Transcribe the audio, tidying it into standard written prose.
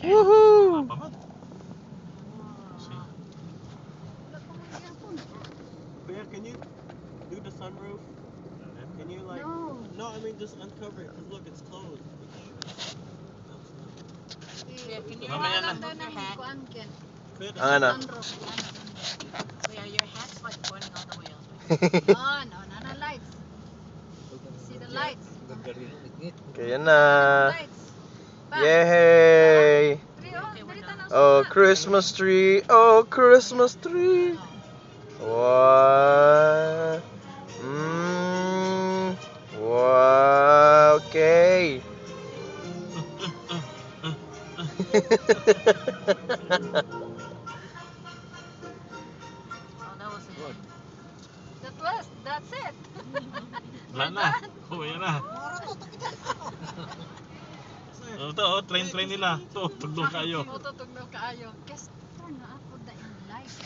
Woohoo! Bear, can you do the sunroof? Can you like? No, I mean just uncover it. Cause look, it's closed. Mamaya na. Ano? Where your hat's like pointing all the way out. No, no lights. See the lights. Kaya na. Lights. Yay! Oh, Christmas tree. Oh, Christmas tree. Wow. Wow. Okay. That's it. Wala na. Oh, yan na. Ito, train nila. Ito, tugtog kayo. Tutugnog kaayo.